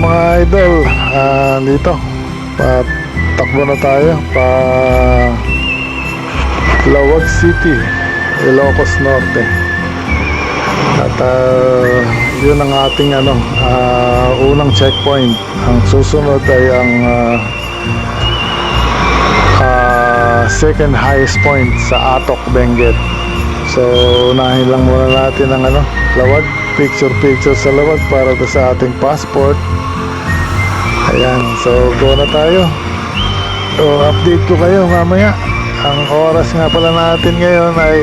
mga idol, dito patakbo na tayo pa Lawag City, Ilocos Norte. At yun ang ating unang checkpoint. Ang susunod ay ang second highest point sa Atok, Benguet. So unahin lang muna natin ang Lawag, picture sa Lawag para sa ating passport. Ayan, so go na tayo. So update ko kayo mamaya. Ang oras nga pala natin ngayon ay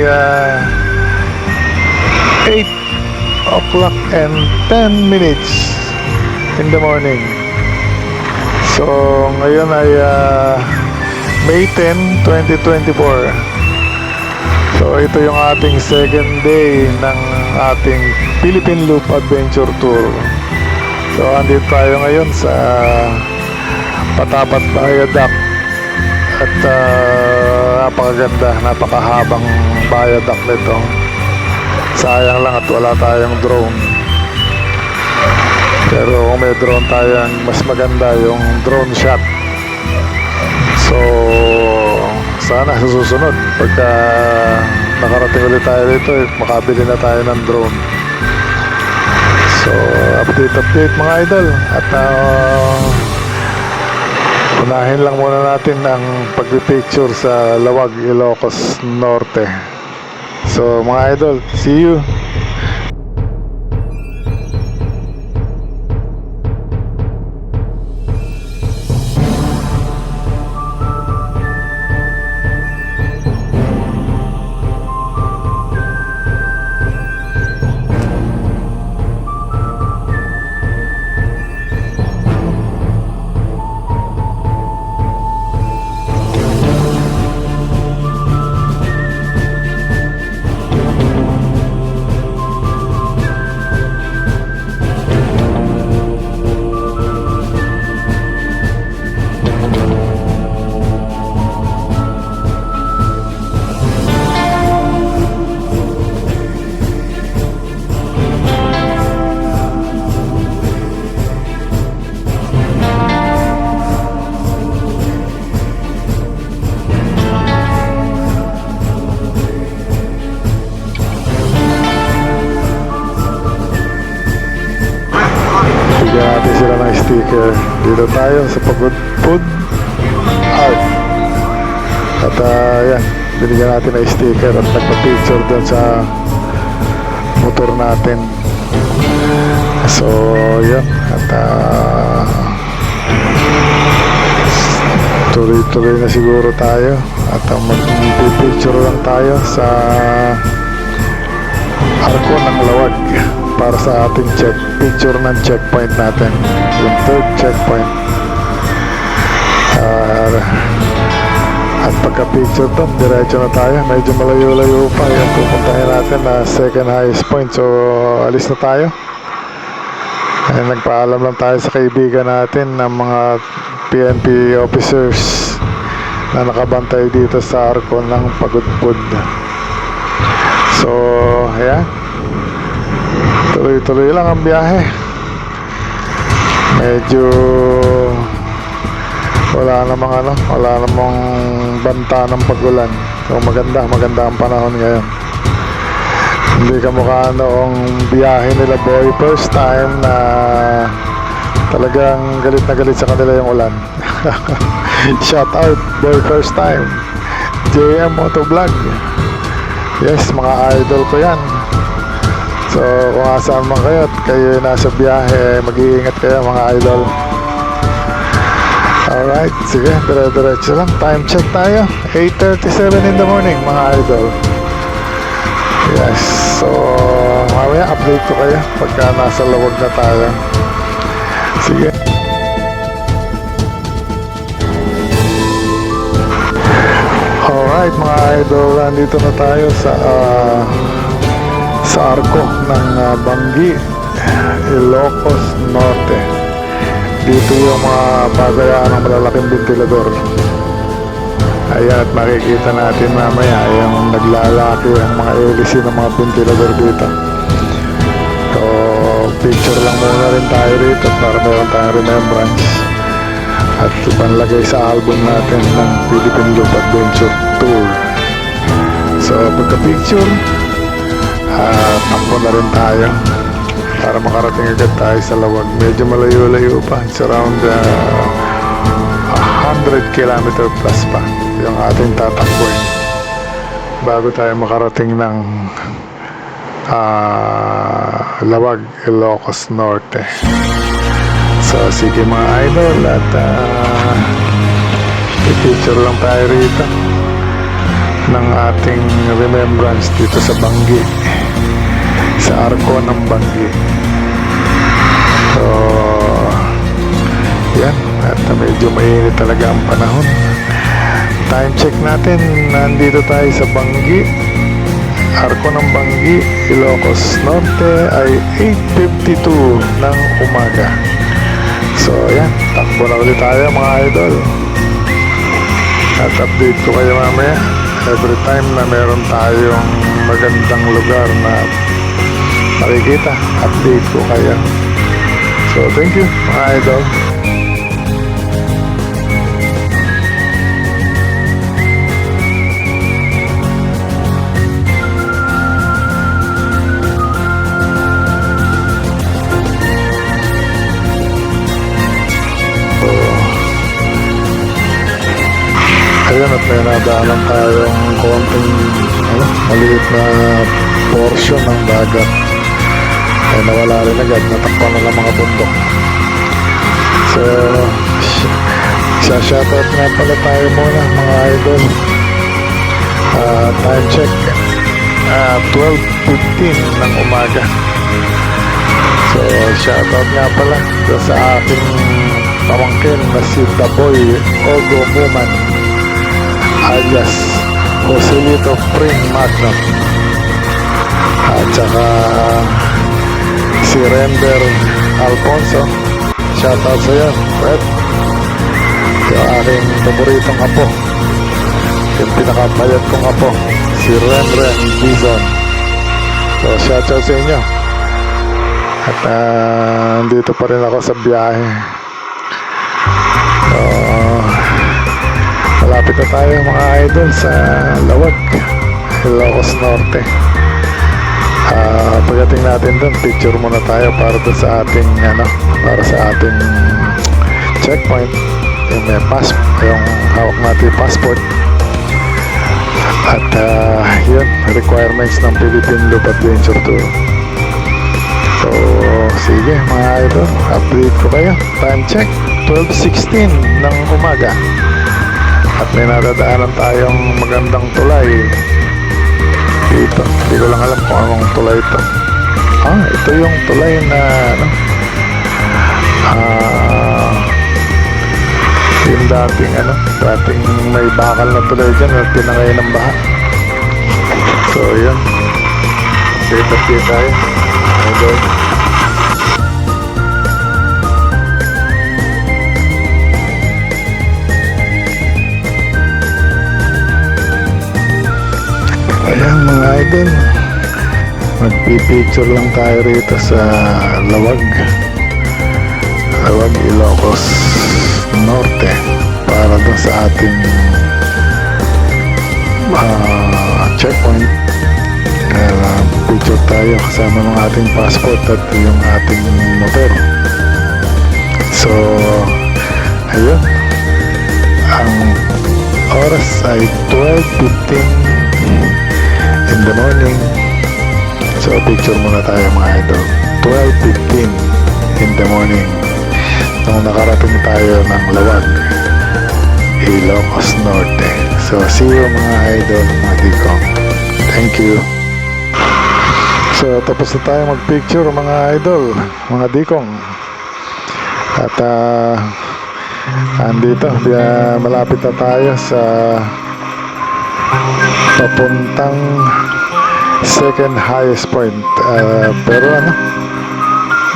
8 o'clock and 10 minutes in the morning. So ngayon ay May 10, 2024. So ito yung ating second day ng ating Philippine Loop Adventure Tour. So andito tayo ngayon sa Patapat Viaduct. At napakaganda, napakahabang viaduct nito. Sayang lang at wala tayong drone. Pero kung may drone tayo, mas maganda yung drone shot. So sana sa susunod pagka nakarating ulit tayo dito, makabili na tayo ng drone. So update mga idol. At unahin lang muna natin ang pagpipicture sa Lawag, Ilocos Norte. So mga idol, see you. Bigyan natin sila ng sticker. Dito tayo sa Pagod Food Art. At yan, binigyan natin ng sticker at nagpa-picture dun sa motor natin. So yan. At tuloy-tuloy na siguro tayo. At mag-picture lang tayo sa Arko ng Lawag para sa ating picture ng checkpoint natin, yung third checkpoint. At pagka-picture doon, diretso na tayo. Medyo malayo-layo pa yung pupuntahin natin na second highest point. So alis na tayo. Ay, nagpaalam lang tayo sa kaibigan natin ng mga PNP officers na nakabantay dito sa Arko ng Pagudpud. So ayan, tuloy-tuloy lang ang biyahe. Medyo wala namang banta ng pag-ulan. So maganda ang panahon ngayon. Hindi kamukha noong biyahe nila Boy first time na talagang galit na galit sa kanila yung ulan. Shout out Boy first time, JM Motovlog. Yes, mga idol ko yan. So kung asaan man kayo at kayo nasa biyahe, mag-iingat kayo mga idol. Alright, sige, dire-diretso lang. Time check tayo, 8:37 in the morning mga idol. Yes, so mamaya update ko kayo pagka nasa Lawag na tayo. Sige. Alright mga idol, nandito na tayo sa Arko ng Banggi, Ilocos Norte. Dito yung mga pagayaan ng malalaking ventilador. Ayan, at makikita natin mamaya yung naglalaki ang mga hélice ng mga ventilador dito. So picture lang muna rin tayo rito para meron tayong remembrance at panlagay sa album natin ng Philippine Loop Adventure Tour. So pagka-picture, takbo na rin tayo para makarating agad tayo sa Lawag. Medyo malayo-layo pa, it's around 100 kilometer plus pa yung ating tatakboy bago tayo makarating ng Lawag, Ilocos Norte. So sige mga idol, at i-picture lang tayo rito ng ating remembrance dito sa Banggi, sa Arco ng Banggi. So yan, at medyo mainit talaga ang panahon. Time check natin, nandito tayo sa Banggi, Arco ng Banggi, Ilocos Norte ay 8:52 ng umaga. So yan, takbo na ulit tayo mga idol, at update ko kayo mamaya every time na meron tayong magandang lugar na makikita. Update ko kayo. So thank you mga idol. Ayan, at may nadaanan tayong konting maliit na portion ng dagat ay nawala rin agad, natakpan na ng mga bundok. So shoutout nga pala tayo muna mga idol. Time check 12:15 ng umaga. So shoutout nga pala sa aking pamangkin na si Daboy Ogo Muman alias Joselito Pring Magno, at saka si Render Alfonso. Shoutout sa iyo, Fred. Yung aking paboritong apo, yung pinakapayat kong apo, si Renren Bison. So shoutout sa inyo. At dito pa rin ako sa biyahe. So malapit na tayo mga idol sa Lawag, Ilocos Norte. Pagdating natin doon, picture muna tayo para doon sa ating para sa ating checkpoint, yung yung hawak natin passport, at yun, requirements ng Philippine Loop Adventure Tour. So sige mga idol, update ko kayo. Time check 12:16 ng umaga. At may nadadaanan tayong magandang tulay dito. Hindi ko lang alam kung anong tulay ito. Ito yung tulay na yung dating may bakal na tulay dyan at pinangay ng baha. So yun, update tayo. Okay. Ayan mga idol, magpipicture lang tayo rito sa Lawag, Ilocos Norte, para doon sa ating checkpoint. Picture tayo kasama ng ating passport at yung ating motor. So ayun, ang oras ay 12:15 in the morning. So picture muna tayo mga idol. 12:15 in the morning nung nakarating tayo ng Lawag, Ilocos Norte. So see you mga idol, mga dikong. Thank you. So tapos na tayo mag-picture mga idol, mga dikong. At andito, malapit na tayo sa papuntang second highest point. Pero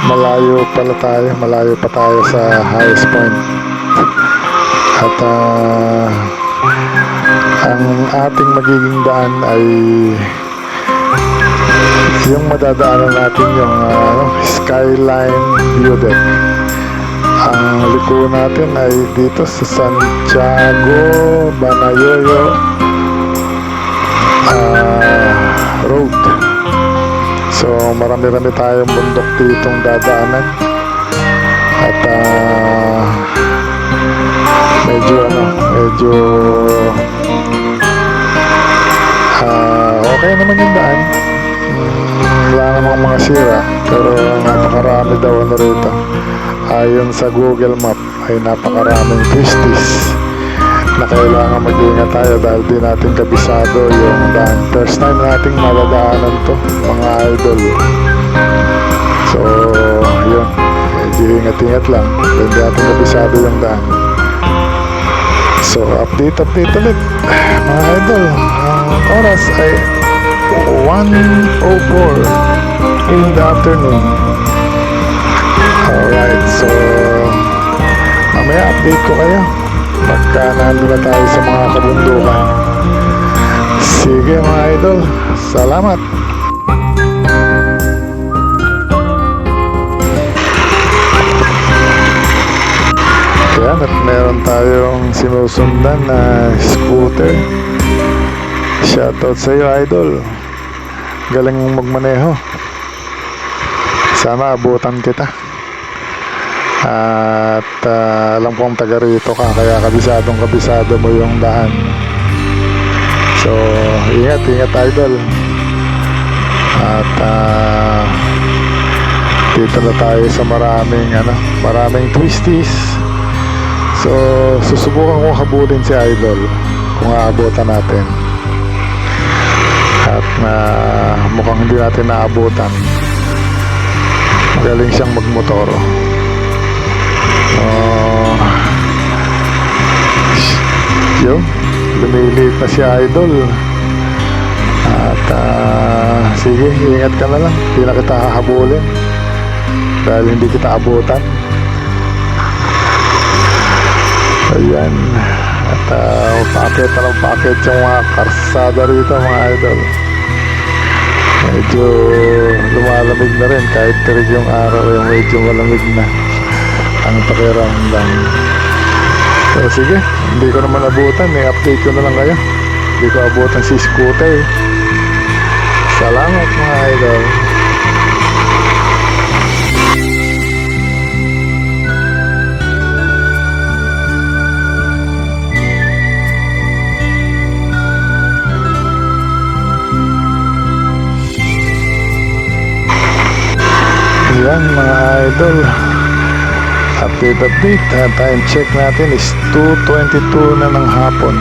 malayo pa tayo sa highest point. At ang ating magiging daan ay yung madadaanan natin yung Skyline View Deck. Ang liko natin ay dito sa Santiago Banayoyo Road. So marami-rami tayong bundok ditong dadaanan. At medyo okay naman yung daan. Wala namang mga sira, pero napakarami daw rito. Ayon sa Google Map ay napakaraming twisties na kailangan mag-iingat tayo dahil di natin kabisado yung daan. First time nating madadaanan to, mga idol. So yun, medyo ingat-ingat lang, hindi natin kabisado yung daan. So update ulit mga idol. Ang oras ay 1:04 in the afternoon. Alright, so mamaya update ko kayo pagka nandun na tayo sa mga kabundukan. Sige mga idol, salamat. Yan, at meron tayong sinusundan na scooter. Shoutout sa iyo idol, galing mong magmaneho. Sana abutan kita. At alam kong taga rito ka, kaya kabisado mo yung daan. So ingat idol. At dito na tayo sa maraming twisties. So susubukan kong habulin si idol kung aabutan natin. At mukhang hindi natin naabutan. Magaling siyang magmotor. Yun, lumiliit na si idol. At sige, ingat ka na lang, hindi na kita hahabulin dahil hindi kita abutan. Ayan. At pakit yung mga karsada rito mga idol. Medyo lumalamig na rin, kahit tirig yung araw, yung medyo malamig na ang pakiramdam. So sige, hindi ko naman abutan, update ko na lang kayo. Hindi ko abutan si scooter. Salamat mga idol. Yan mga idol, update. Time check natin is 2:22 na ng hapon.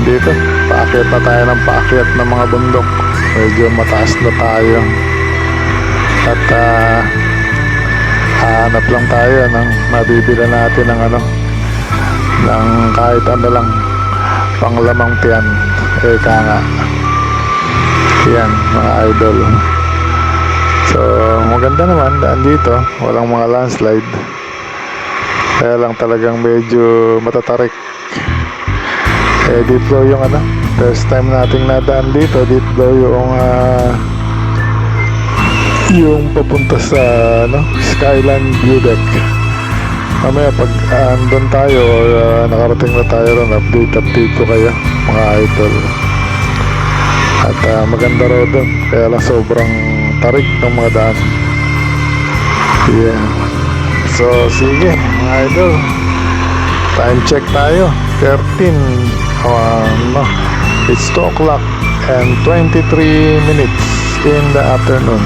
Dito, paakyat na tayo ng paakyat ng mga bundok. Medyo mataas na tayo. At hanap lang tayo ng mabibila natin ng kahit ano lang panglamang tiyan. Eka nga. Yan mga idol. So maganda naman daan dito, walang mga landslide. Kaya lang talagang medyo matatarik. Dito yung first time nating nadaan dito. Dito yung papunta sa Skyline View Deck. Mamaya pag andun tayo or nakarating na tayo ron, update ko kayo mga idol. At maganda raw doon, kaya lang sobrang tarik ng mga daan. Yeah. So sige mga idol, time check tayo, 13 it's 2 o'clock and 23 minutes in the afternoon.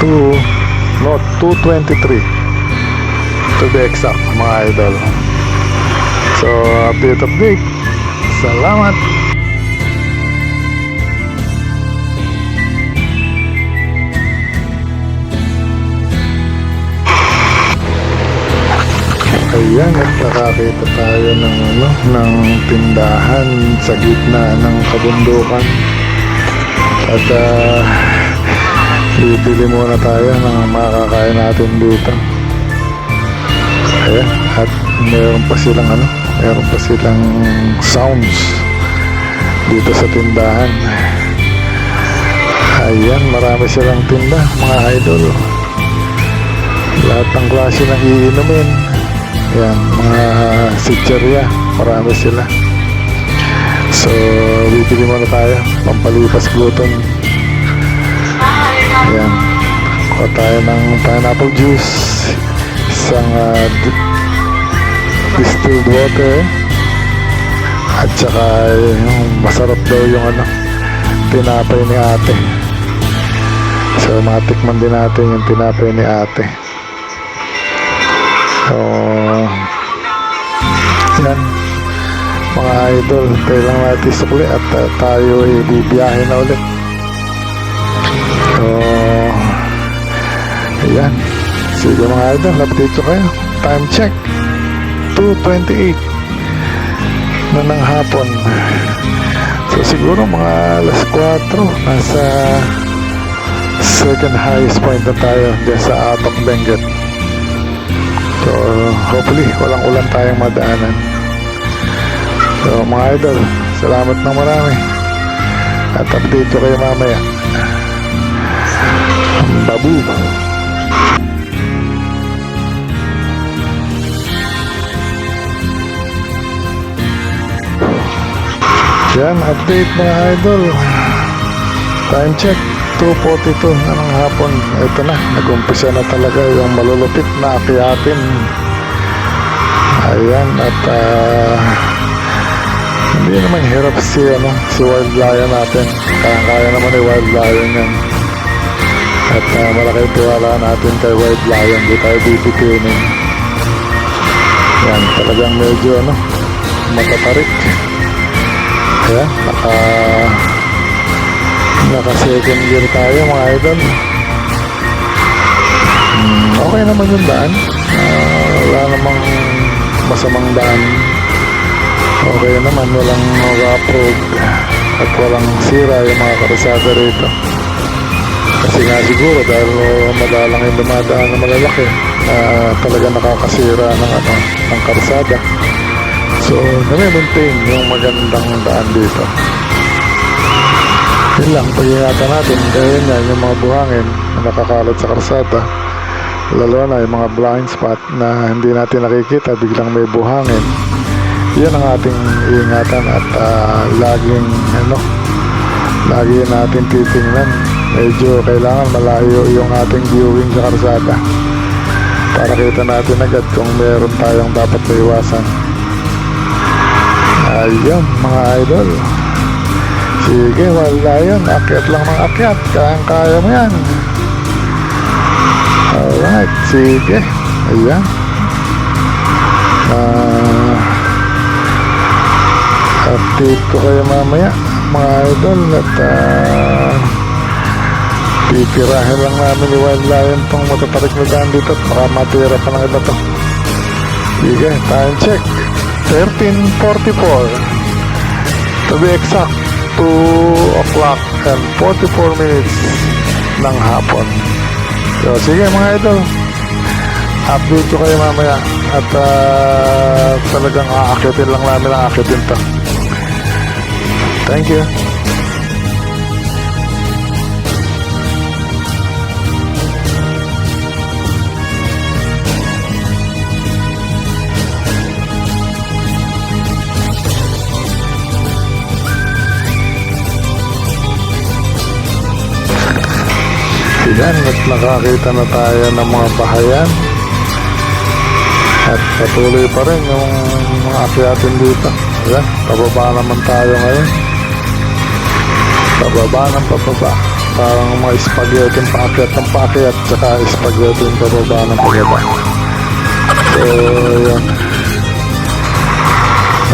2:23 to be exact mga idol. So update. Salamat. Ayan, at nakakita tayo ng tindahan sa gitna ng kabundukan. At bibili muna tayo ng makakain natin dito. Ayan, at meron pa silang sounds dito sa tindahan. Ayan, marami silang tinda, mga idol. Lahat ng klase ng iinumin. Ayan, mga sitserya, marami sila. So, bibili muna tayo, pampalipas gutom. Ayan, kuha tayo ng pineapple juice, isang distilled water, at saka yung masarap daw yung tinapay ni ate. So, matikman din natin yung tinapay ni ate. So, yan mga idol, tayo lang natin sukli at tayo bibiyahe na ulit. So, ayan, sige mga idol, update ko kayo. Time check 2:28 na ng hapon. So siguro mga alas 4 nasa second highest point na tayo dyan sa Atok Benguet. So hopefully walang ulan tayong madaanan. So mga idol, salamat ng marami at update ko kayo mamaya. Babu. Yan, update mga idol. Time check 2:42 na ng hapon. Ito na, nag-umpisa na talaga yung malulupit na akyatin. Ayan, at hindi naman hirap si Wild Lion natin. Kaya naman ni Wild Lion yan. At malaki tiwala natin kay Wild Lion. Di tayo bibitinin. Yan, talagang medyo matatarik. Ayan, naka second gear tayo mga idol. Okay naman yung daan. Wala namang masamang daan. Okay naman, walang rough at walang sira yung mga karsada rito. Kasi nga siguro dahil madalang yung dumadaan na malalaki na talaga nakakasira ng karsada. So, nami-maintain yung magandang daan dito. Yun lang, pag-ingatan natin, kaya yan, yung mga buhangin na nakakalat sa karsada, lalo na yung mga blind spot na hindi natin nakikita, biglang may buhangin. Yan ang ating ingatan at laging natin titingnan. Medyo kailangan malayo yung ating viewing sa karsada para kita natin agad kung meron tayong dapat maiwasan. Ayun mga idol, sige, wala yun, akyat lang ng akyat, kaya mo yan. Alright, sige, ayan. Update ko kayo mamaya mga idol at titirahin lang namin ni Wild Lion tong matatarik na daan dito at baka matira pa ng iba to. Sige, time check 13:44 to be exact, 2:00 and 44 minutes ng hapon. So sige mga idol, update ko kayo mamaya at talagang aakitin lang namin ang aakitin to. Thank you. Yan, at nakakita na tayo ng mga bahayan at patuloy pa rin yung mga akyatin dito. Yan, pababa naman tayo ngayon, pababa ng pababa, parang mga spaghetti paakyat ng paakyat tsaka spaghetti pababa ng pababa. So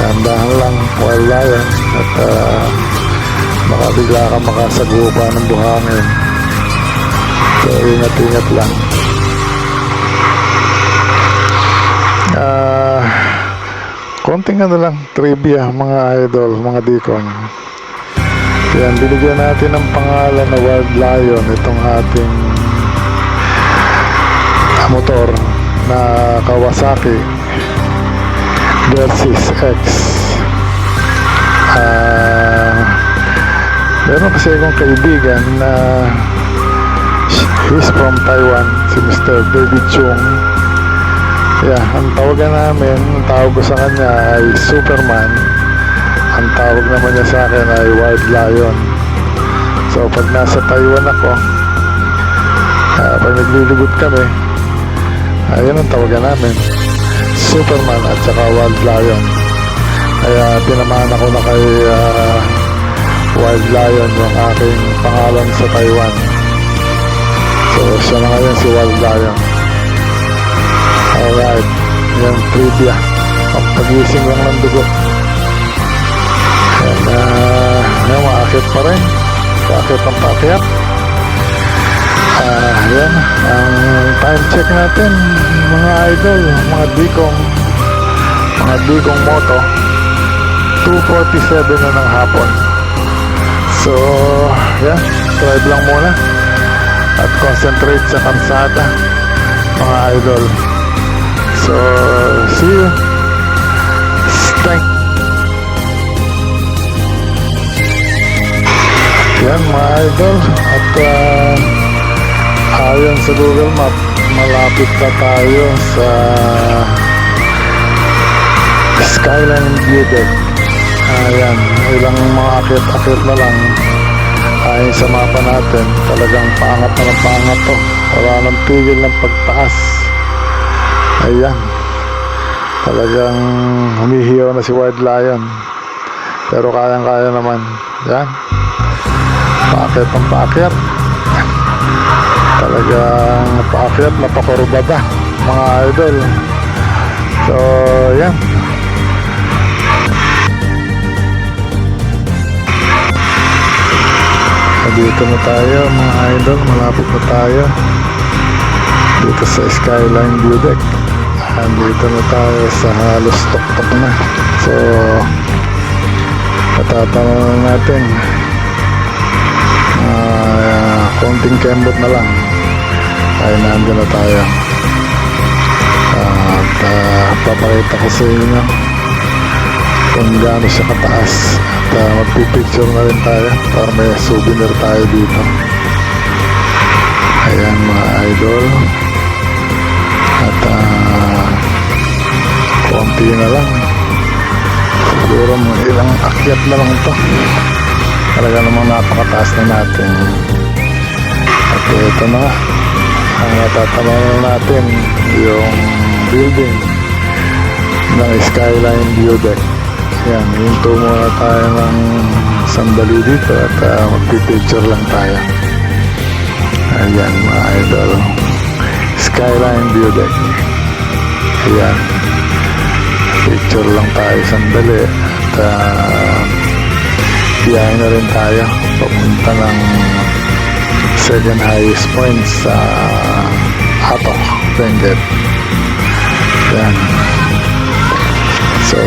yan, dahan lang, wala yan at baka bigla ka makasagupa ng buhangin. So, ingat-ingat lang. Konting lang, trivia mga idol, mga dikon. Yan, binigyan natin ng pangalan na Wild Lion itong ating motor na Kawasaki Versys X. Meron kasi akong kaibigan na he's from Taiwan, si Mr. David Chung. Yeah, ang tawagan namin, ang tawag ko sa kanya ay Superman. Ang tawag naman niya sa akin ay Wild Lion. So pag nasa Taiwan ako, pag naglilibot kami, ayun ang tawagan namin, Superman at saka Wild Lion. Kaya tinamaan ako na kay Wild Lion yung aking pangalan sa Taiwan. So siya na ngayon si Wild Lion. Alright, yung trivia, ang pagising lang ng dugo. Yan, maakit pa rin, paakit ng paakyat. Yan, ang time check natin mga idol, mga digong moto, 2:47 na ng hapon. So yan, drive lang muna at concentrate sa kalsada mga idol. So see you. Yan mga idol, at ayon sa Google Map, malapit na tayo sa Skyline View Deck. Ayan, ilang mga akit-akit na lang. Ayon sa mapa natin, talagang paangat na ng paangat to. Wala nang tigil ng pagtaas. Ayan, talagang humihiyaw na si Wild Lion, pero kayang-kaya naman. Yan, paakyat ng paakyat, talagang paakyat na pakurbada mga idol. So yan, dito na tayo mga idol, malapit na tayo dito sa Skyline View Deck. Andito na tayo sa halos tuktok na. So patatanong natin, konting kembot na lang ay nandun na tayo. At papakita ko sa inyo kung gaano siya kataas, at magpipicture na rin tayo para may souvenir tayo dito. Ayan mga idol, at konti na lang, siguro mga ilang akyat na lang ito. Talaga namang napakataas na natin. At ito na nga, ang natatanong natin yung building ng Skyline View Deck. Yan, hinto muna tayo ng sandali dito at magpipicture lang tayo. Ayan mga idol, Skyline View Deck. Ayan, picture lang tayo sandali at biyahe na rin tayo papunta ng second highest point sa Atok, Benguet. Yan, so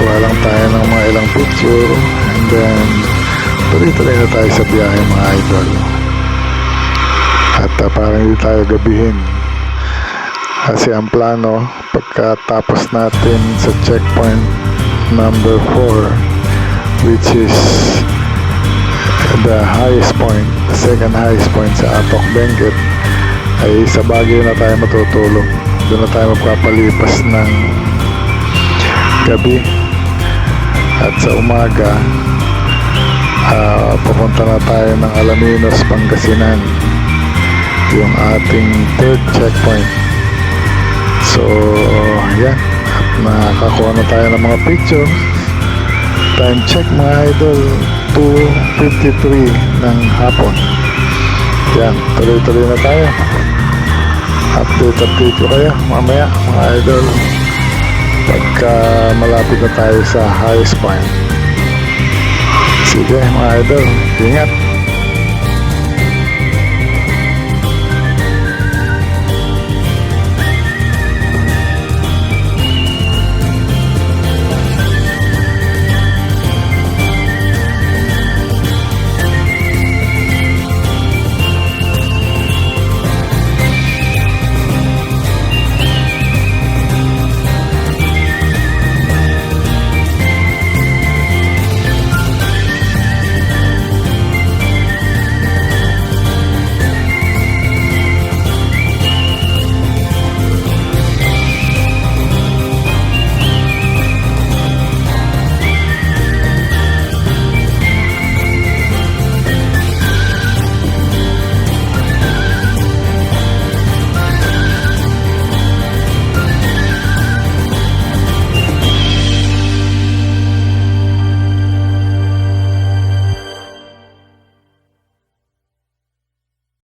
kuha lang tayo ng mga ilang picture and then tuloy-tuloy na tayo sa biyahe mga idol. At parang hindi tayo gabihin, kasi ang plano pagkatapos natin sa checkpoint number 4, which is the highest point, the second highest point sa Atok, Benguet, ay sa Baguio na tayo matutulog. Doon na tayo magpapalipas ng gabi, at sa umaga pupunta na tayo ng Alaminos, Pangasinan, yung ating third checkpoint. So yan, at nakakuha na tayo ng mga picture. Time check mga idol, 2:53 ng hapon. Yan, tuloy-tuloy na tayo. Update ko kayo mamaya mga idol pagka malapit na tayo sa highest point. Sige mga idol, ingat.